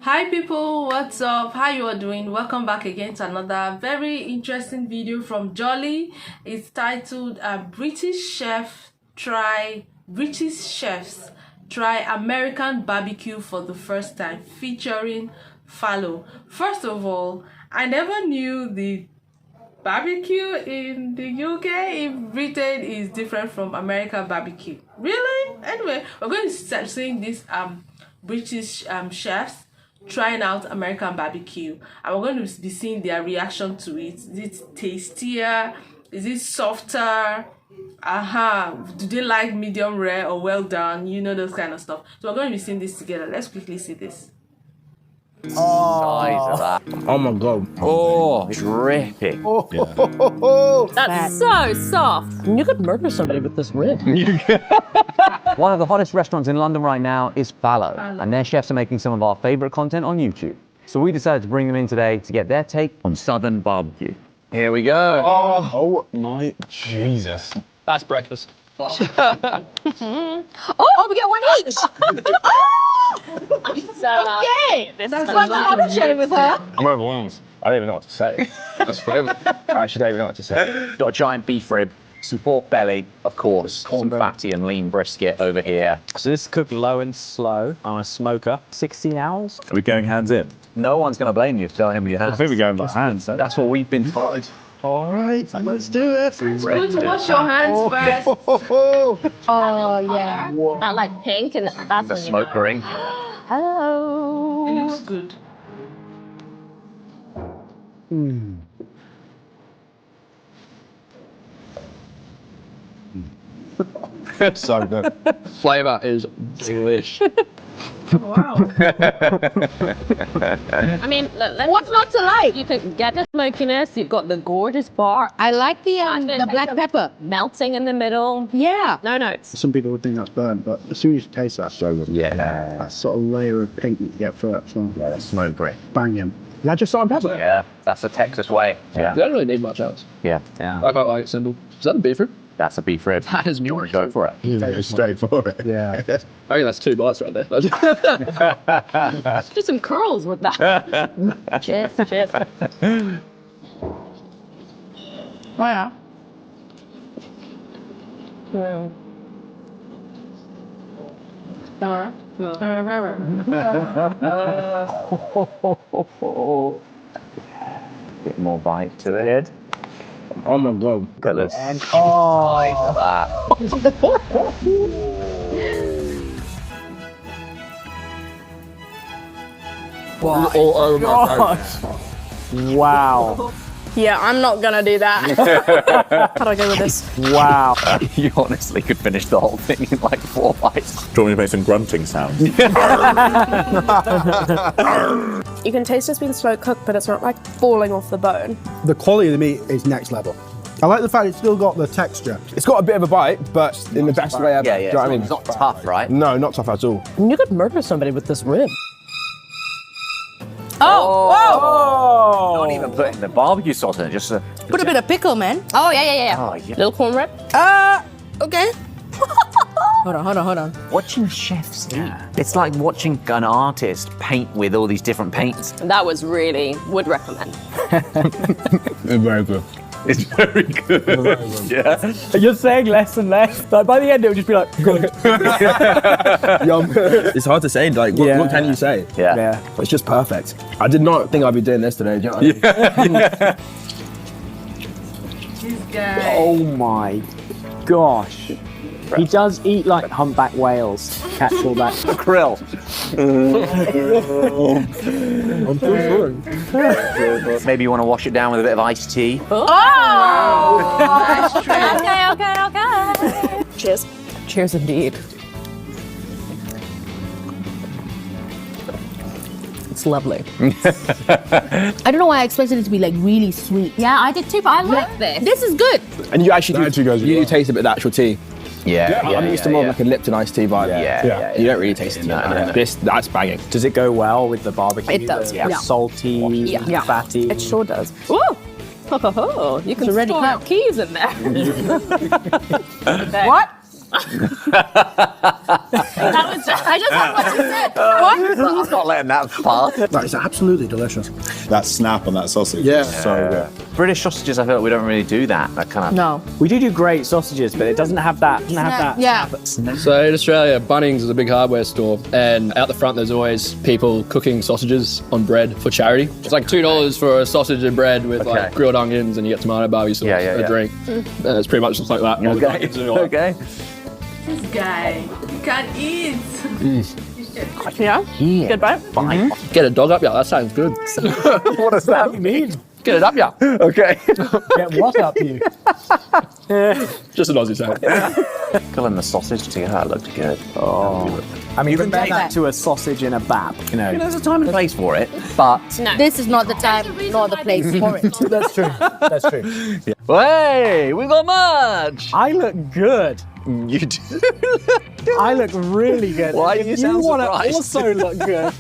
Hi people, what's up? How you all doing? Welcome back again to another very interesting video from Jolly. It's titled British chefs try American barbecue for the first time, featuring Fallow. First of all, I never knew the barbecue in the UK in Britain is different from American barbecue. Really? Anyway, we're going to start seeing these British chefs trying out American barbecue, and we're going to be seeing their reaction to it. Is it tastier? Is it softer? Do they like medium rare or well done? You know, those kind of stuff. So we're going to be seeing this together. Let's quickly see this. Size of that. Oh my god. Oh, dripping. That's so soft. You could murder somebody with this rib. One of the hottest restaurants in London right now is Fallow, and their chefs are making some of our favourite content on YouTube. So we decided to bring them in today to get their take on Southern barbecue. Here we go. Oh my Jesus. That's breakfast. Oh, we get one each. Okay. That's why I'm sharing with her. I'm overwhelmed. I don't even know what to say. That's forever. I actually don't even know what to say. Got a giant beef rib, some pork belly, of course, some fatty and lean brisket over here. So this is cooked low and slow on a smoker. 16 hours. Are we going hands in? No one's going to blame you for telling him you have. I think we're going by hands. That's what we've been told. All right, let's do it. Good to wash your hands first. Oh, yeah. I like pink and that's The smoke ring. Hello. It looks good. So good. Flavour is delish. Wow. I mean, what's not to like? You can get the smokiness. You've got the gorgeous bar. I like the black pepper melting in the middle. Yeah. No notes. Some people would think that's burnt, but as soon as you taste that, so good. Yeah. That sort of layer of pink that you get for it. So Yeah, smoke ring. banging. Is that just salt and pepper? Yeah, that's the Texas way. Yeah. You don't really need much else. Yeah. I quite like it simple. Is that a beef rib? That's a beef rib. That is You want to go for it? Yeah, straight for it. Yeah. I think that's 2 bites right there. Do some curls with that. Cheers. Cheers. Oh, yeah. Bit more bite to it. Oh my god. Look at this. Size of that. Oh my god. Wow. Yeah, I'm not gonna do that. How'd I go with this? Wow. You honestly could finish the whole thing in like 4 bites. Do you want me to make some grunting sounds? You can taste it's been slow cooked, but it's not like falling off the bone. The quality of the meat is next level. I like the fact it's still got the texture. It's got a bit of a bite, but in the best way ever. Yeah, Do yeah. you know what I mean? It's not tough, right? No, not tough at all. You could murder somebody with this rib. Not even putting the barbecue sauce in it, just Put a bit of pickle, man. Oh, yeah. Oh, yeah. Little corn rib. Okay. Hold on. Watching chefs eat, it's like watching an artist paint with all these different paints. That was really, would recommend. It's very good. It's very good. Yeah. You're saying less and less. Like by the end, it would just be like, good. Yum. It's hard to say, like, what can you say? Yeah. It's just perfect. I did not think I'd be doing this today, do you know what I mean? This guy. Oh my gosh. He does eat like humpback whales. Catch all that. Krill. I'm too sure. Maybe you want to wash it down with a bit of iced tea. Okay. Cheers. Cheers indeed. It's lovely. I don't know why I expected it to be like really sweet. Yeah, I did too, but I like this. This is good. And you actually That actually goes really you well. taste a bit of the actual tea. Yeah. I'm used to more of like a Lipton iced tea vibe. Yeah. You don't really taste it. No. That's banging. Does it go well with the barbecue? It does, The yeah. Salty, Yeah. fatty. It sure does. Ooh. You can It's already store cut. keys in there. What? I just heard what you said. What? I'm not letting that pass. That is absolutely delicious. That snap on that sausage. Yeah. So good. British sausages, I feel like we don't really do that. That kind of. No. We do great sausages, but it doesn't have that. Yeah. So in Australia, Bunnings is a big hardware store, and out the front there's always people cooking sausages on bread for charity. It's like $2 for a sausage and bread with like grilled onions, and you get tomato barbecue sauce, a drink. It's pretty much just like that. Okay. This guy, he can't eat. Yeah? Good bite? Fine. Get a dog up, yeah. That sounds good. What does that mean? Get it up, yeah. Okay. Get what up you? Just an Aussie saying. Grilling the sausage together, that looked good. I mean, compare that to a sausage in a bab, you know. There's a time and place for it, but. No. This is not the time nor the place for it. That's true. That's true. Hey, we got merch! I look good. You do. I look really good. Why do you sound want to surprised? also look good,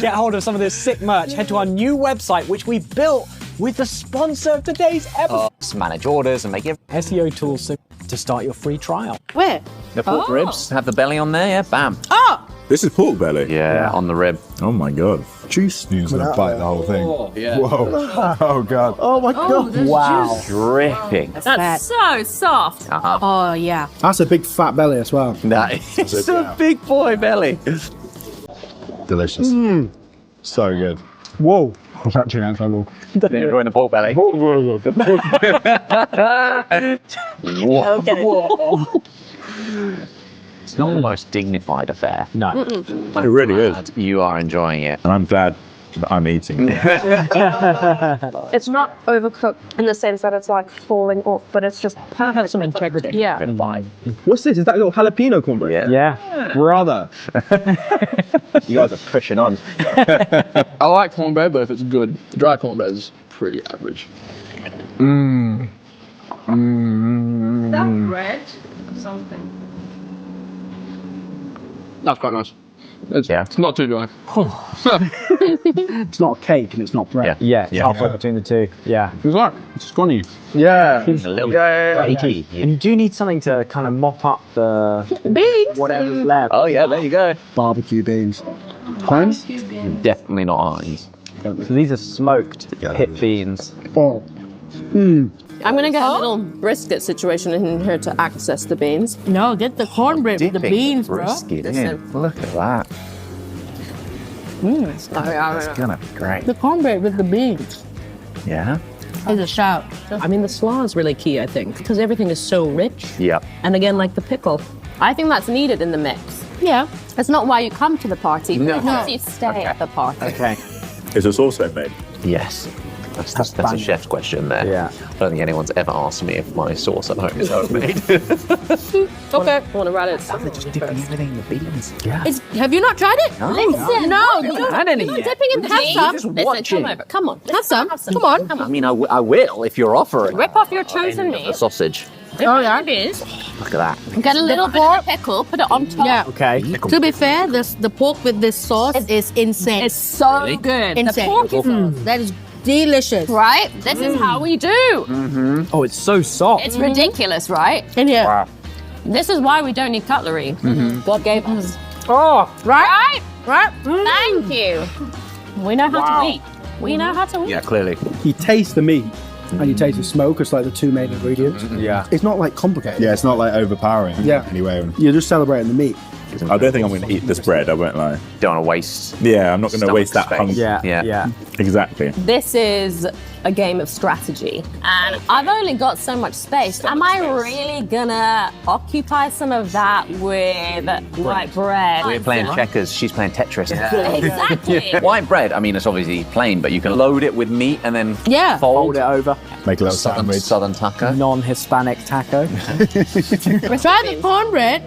get hold of some of this sick merch, head to our new website, which we built with the sponsor of today's episode. Manage orders and make it. SEO tools to start your free trial. Where? The pork ribs, have the belly on there, yeah, bam. Oh! This is pork belly. Yeah, on the rib. Oh my god. Juice. You're gonna bite the whole thing. Yeah. Whoa. Oh god. Oh my god. Wow. Dripping. That's so soft. Oh, yeah. That's a big fat belly as well. That is a big boy belly. Delicious. So good. Whoa. It's actually incredible. Enjoying the pork belly. Whoa. It's not the most dignified affair. No. It really is. But you are enjoying it. And I'm glad that I'm eating. It's not overcooked in the sense that it's like falling off, but it's just perfect. Some integrity. Yeah. What's this? Is that little jalapeno cornbread? Yeah. Brother. You guys are pushing on. I like cornbread, but if it's good, the dry cornbread is pretty average. Is that bread or something? That's quite nice. It's not too dry. It's not a cake and it's not bread. Yeah, halfway between the two. Yeah. It's like, it's scrawny. Yeah. A little flaky. And you do need something to kind of mop up the Beans. whatever's left. Oh yeah, there you go. Barbecue beans. Barbecue beans. Definitely not Heinz. So these are smoked pit beans. Oh. I'm going to get a little brisket situation in here to access the beans. No, get the cornbread with the beans, bro. Brisket in. Look at that. It's gonna be great. The cornbread with the beans Yeah. is a shout. I mean, the slaw is really key, I think, because everything is so rich. Yep. And again, like the pickle. I think that's needed in the mix. Yeah. It's not why you come to the party, but No. you stay at the party. Okay. Is this also made? Yes. That's a chef's question there. Yeah. I don't think anyone's ever asked me if my sauce at home is homemade. Okay. Want to write it? They're just dipping everything in the beans. Yeah. Have you not tried it? No. Listen. No, you don't. had any You're not yet. dipping in the beans. Just Listen, watching. come over. Come on. Have some. Come on. Come I on. mean, I will if you're offering. Rip off your chosen The meat. sausage. Oh, yeah. It is. Look at that. Get a little bit of pickle, put it on top. Yeah. Okay. To be fair, the pork with this sauce is insane. It's so good. insane. The pork is That is delicious. right. This is how we do. Oh, it's so soft. It's ridiculous, right? And yeah. Wow. This is why we don't need cutlery. God gave us. Oh, Right? Right? Thank you. We know how to eat. We know how to eat. Yeah, clearly. You taste the meat and you taste the smoke. It's like the two main ingredients. yeah. It's not like complicated. Yeah, it's not like overpowering. Yeah. Anyway, You're just celebrating the meat. I don't think I'm going to eat this bread. I won't lie. Don't want to waste. Yeah, I'm not going to waste that space. hunk. Yeah. Exactly. This is a game of strategy. And I've only got so much space. Am I really gonna occupy some of that with white bread? We're playing checkers. She's playing Tetris. Exactly. White bread. I mean, it's obviously plain, but you can load it with meat and then Yeah. fold Fold it over. Make a little sandwich. Southern taco. Non-Hispanic taco. Try the cornbread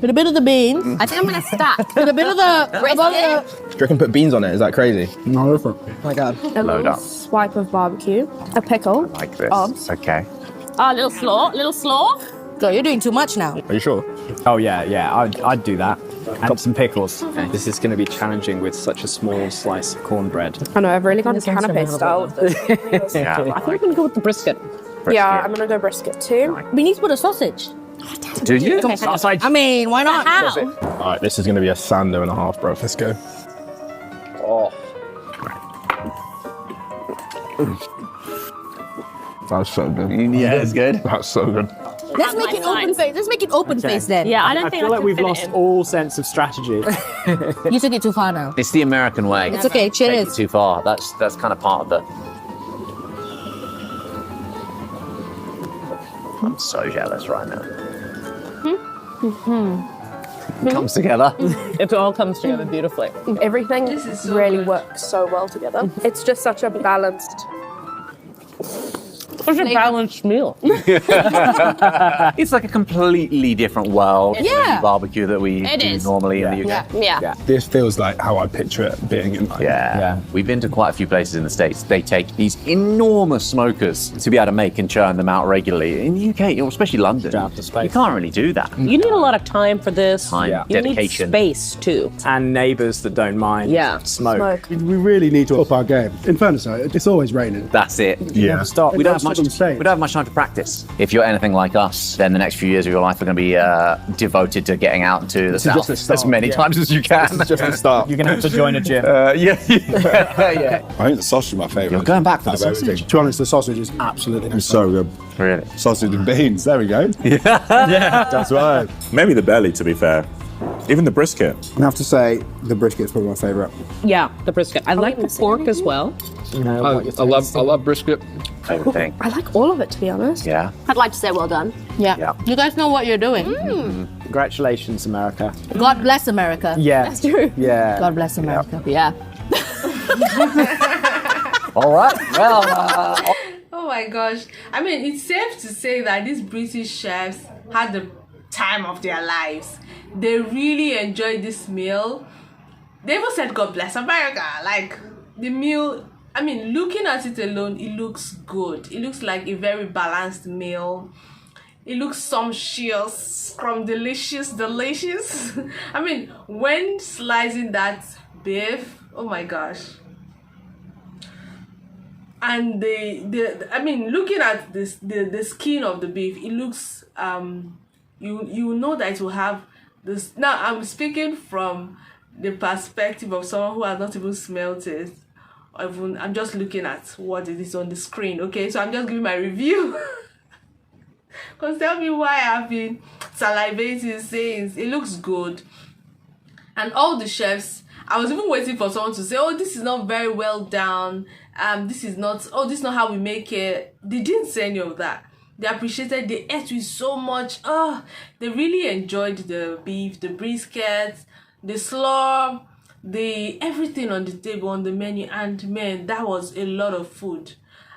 with a bit of the beans, I think I'm gonna stack. with a bit of the Do you reckon put beans on it? Is that crazy? No, different. Oh my god. A Load little up. swipe of barbecue, a pickle, Like this. Obs. Okay. Oh, little slaw. Girl, you're doing too much now. Are you sure? Oh yeah. I'd do that. And some pickles. This is going to be challenging with such a small slice of cornbread. I know, I've really gone canapé style with this. Yeah. I think I'm gonna go with the brisket. Yeah, I'm gonna go brisket too. We need to put a sausage. Do you? I mean, why not? How? All right, this is going to be a sander and a half, bro. Let's go. Oh. That's so good. Yeah, it's good. That's so good. Let's make it open face. Let's make it open face then. Yeah, I don't I think feel like can we've fit it lost in. all sense of strategy. You took it too far now. It's the American way. It's okay. Take it Cheers. too far. That's kind of part of the. I'm so jealous right now. It comes together. It all comes together beautifully. Everything This is so really good. works so well together. It's just such a balanced. It's a balanced meal. It's like a completely different world. Yeah. To barbecue that we It do is. normally in the UK. Yeah. This feels like how I picture it being in. Like, Yeah. We've been to quite a few places in the States. They take these enormous smokers to be able to make and churn them out regularly. In the UK, especially London, Don't have the space. you can't really do that. You need a lot of time for this. Time, You dedication. need space too. And neighbours that don't mind Yeah. smoke. We really need to up our game. In fairness, though, it's always raining. That's it. Yeah. Stop. We don't have much. That's what I'm saying. We don't have much time to practice. If you're anything like us, then the next few years of your life are going to be devoted to getting out into the is just south the start, as many yeah. times as you can. This is just the start. You're going to have to join a gym. Yeah. I think the sausage is my favourite. You're going back for the Out of everything. sausage. To be honest, the sausage is absolutely It's so good. Really? Sausage and beans. There we go. That's right. Maybe the belly, to be fair. Even the brisket. I have to say, the brisket is probably my favourite. Yeah, the brisket. I like the pork as well. I love brisket. Favorite thing. I like all of it, to be honest. Yeah. I'd like to say well done. Yeah. Yeah. You guys know what you're doing. Congratulations, America. God bless America. Yeah. That's true. Yeah. God bless America. Yeah. All right. Well, Oh my gosh. I mean, it's safe to say that these British chefs had the time of their lives. They really enjoyed this meal. They even said, God bless America. Like, the meal, I mean, looking at it alone, it looks good. It looks like a very balanced meal. It looks sumptuous, delicious. I mean, when slicing that beef, oh my gosh. And I mean, looking at this, the skin of the beef, it looks, you know that it will have this. Now, I'm speaking from the perspective of someone who has not even smelled it. Or even, I'm just looking at what it is on the screen, okay? So I'm just giving my review. Because tell me why I've been salivating saying it looks good. And all the chefs, I was even waiting for someone to say, oh, this is not very well done. This is not how we make it. They didn't say any of that. They appreciated, they ate with so much. Oh, they really enjoyed the beef, the brisket, the slaw, the everything on the table, on the menu. And man, that was a lot of food.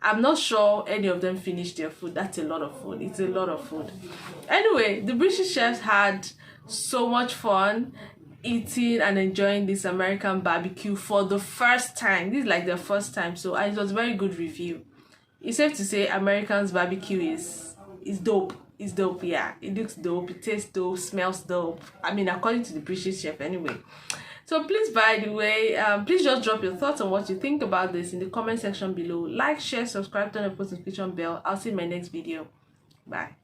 I'm not sure any of them finished their food. That's a lot of food. It's a lot of food. Anyway, the British chefs had so much fun eating and enjoying this American barbecue for the first time. This is like their first time, so it was a very good review. It's safe to say American's barbecue is dope. It's dope, yeah. It looks dope, it tastes dope, smells dope. I mean, according to the British chef anyway. So please, by the way, please just drop your thoughts on what you think about this in the comment section below. Like, share, subscribe, turn on the post notification bell. I'll see you in my next video. Bye.